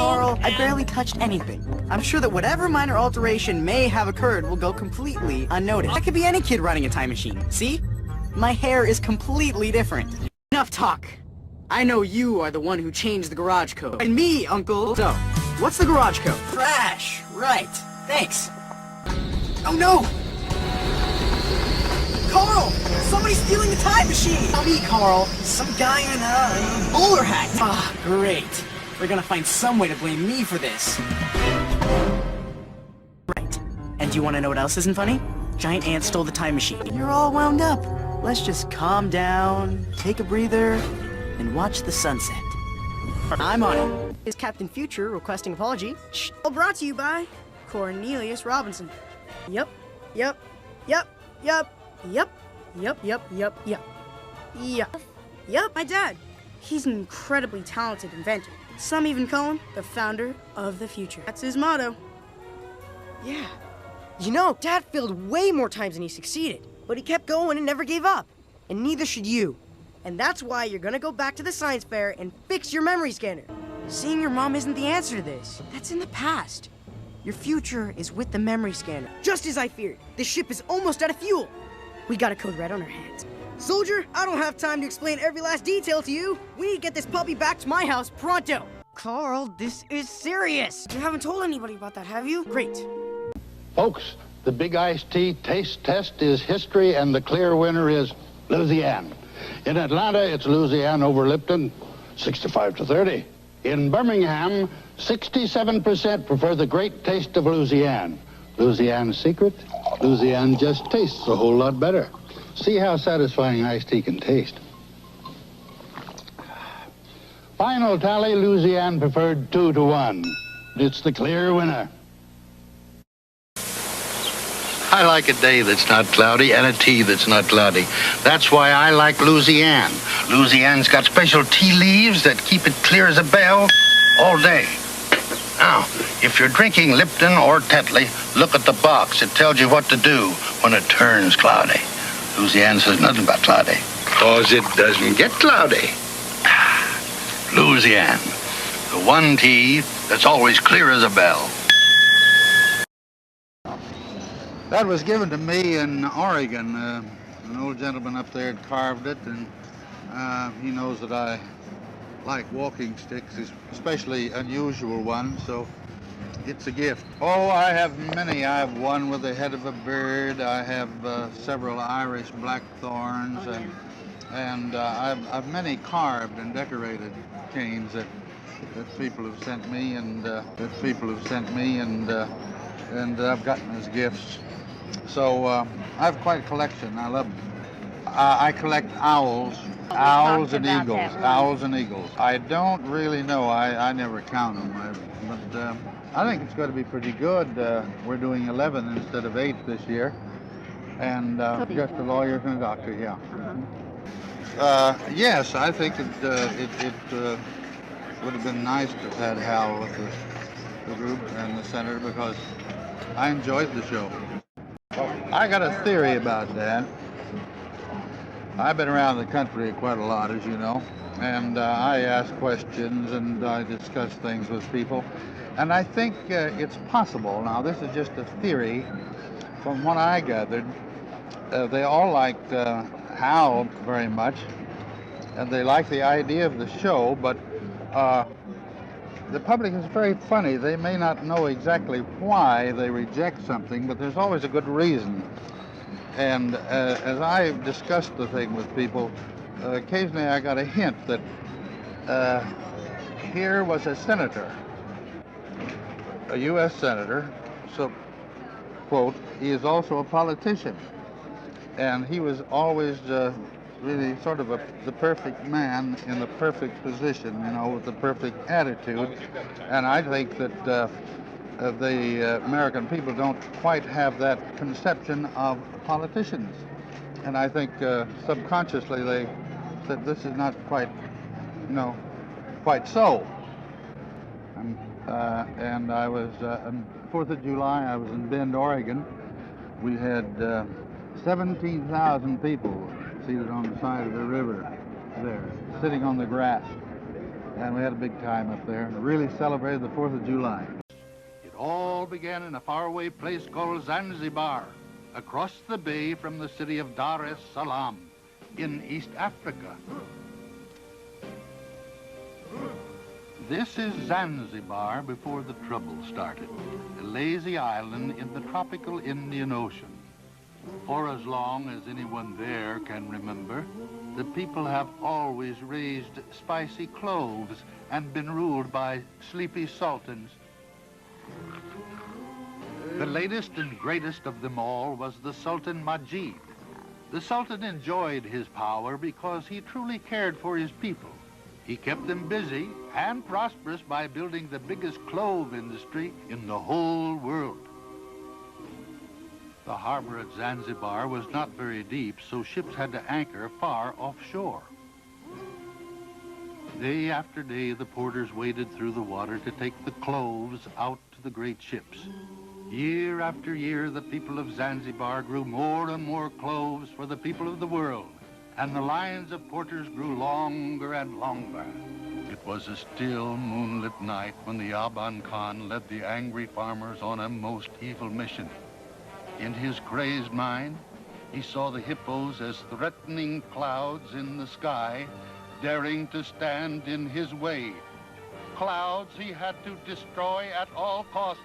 Carl, I barely touched anything. I'm sure that whatever minor alteration may have occurred will go completely unnoticed. That could be any kid running a time machine. See? My hair is completely different. Enough talk. I know you are the one who changed the garage code. And me, Uncle. So, what's the garage code? Trash. Right. Thanks. Oh no! Carl! Somebody's stealing the time machine! Not me, Carl. Some guy in a bowler hat. Ah, great. They're gonna find some way to blame me for this. Right. And do you want to know what else isn't funny? Giant ants stole the time machine. You're all wound up. Let's just calm down, take a breather, and watch the sunset. I'm on it. Is Captain Future requesting apology? Shh. All brought to you by Cornelius Robinson. Yep. Yep, my dad. He's an incredibly talented inventor. Some even call him the founder of the future. That's his motto. Yeah. You know, Dad failed way more times than he succeeded, but he kept going and never gave up. And neither should you. And that's why you're gonna go back to the science fair and fix your memory scanner. Seeing your mom isn't the answer to this. That's in the past. Your future is with the memory scanner. Just as I feared, the ship is almost out of fuel. We got a code red on our hands. Soldier, I don't have time to explain every last detail to you. We need to get this puppy back to my house pronto. Carl, this is serious. You haven't told anybody about that, have you? Great. Folks, the big iced tea taste test is history, and the clear winner is Louisiana. In Atlanta, it's Louisiana over Lipton, 65-30. In Birmingham, 67% prefer the great taste of Louisiana. Louisiana's secret? Louisiana just tastes a whole lot better. See how satisfying iced tea can taste. Final tally, Louisiana preferred 2-1. It's the clear winner. I like a day that's not cloudy and a tea that's not cloudy. That's why I like Louisiana. Louisiana's got special tea leaves that keep it clear as a bell all day. Now, if you're drinking Lipton or Tetley, look at the box. It tells you what to do when it turns cloudy. Louisiana says nothing about cloudy, 'cause it doesn't get cloudy. Louisiana, the one tea that's always clear as a bell. That was given to me in Oregon. An old gentleman up there had carved it, and he knows that I like walking sticks, especially unusual ones, so it's a gift. Oh, I have many. I have one with the head of a bird. I have several Irish blackthorns, and I've many carved and decorated canes that people have sent me, and I've gotten as gifts. So I have quite a collection. I love them. I collect owls and eagles. I don't really know. I never count them, but I think it's going to be pretty good. We're doing 11 instead of 8 this year, and just a lawyer and a doctor. Yeah. Yes, I think it would have been nice to have had Hal with the group and the senator, because I enjoyed the show. I got a theory about that. I've been around the country quite a lot, as you know, and I ask questions and I discuss things with people, and I think it's possible. Now, this is just a theory. From what I gathered, they all liked Hal very much, and they like the idea of the show, but the public is very funny. They may not know exactly why they reject something, but there's always a good reason. And as I discussed the thing with people, occasionally I got a hint that here was a senator, a U.S. senator, so, quote, he is also a politician. And he was always really sort of the perfect man in the perfect position, you know, with the perfect attitude. And I think that the American people don't quite have that conception of politicians. And I think subconsciously they said this is not quite, you know, quite so. And I was, on 4th of July, I was in Bend, Oregon. We had 17,000 people seated on the side of the river there, sitting on the grass. And we had a big time up there. Really celebrated the 4th of July. It all began in a faraway place called Zanzibar, across the bay from the city of Dar es Salaam in East Africa. This is Zanzibar before the trouble started, a lazy island in the tropical Indian Ocean. For as long as anyone there can remember, the people have always raised spicy cloves and been ruled by sleepy sultans. The latest and greatest of them all was the Sultan Majid. The Sultan enjoyed his power because he truly cared for his people. He kept them busy and prosperous by building the biggest clove industry in the whole world. The harbor at Zanzibar was not very deep, so ships had to anchor far offshore. Day after day, the porters waded through the water to take the cloves out to the great ships. Year after year, the people of Zanzibar grew more and more cloves for the people of the world, and the lines of porters grew longer and longer. It was a still, moonlit night when the Aban Khan led the angry farmers on a most evil mission. In his crazed mind, he saw the hippos as threatening clouds in the sky, daring to stand in his way. Clouds he had to destroy at all costs.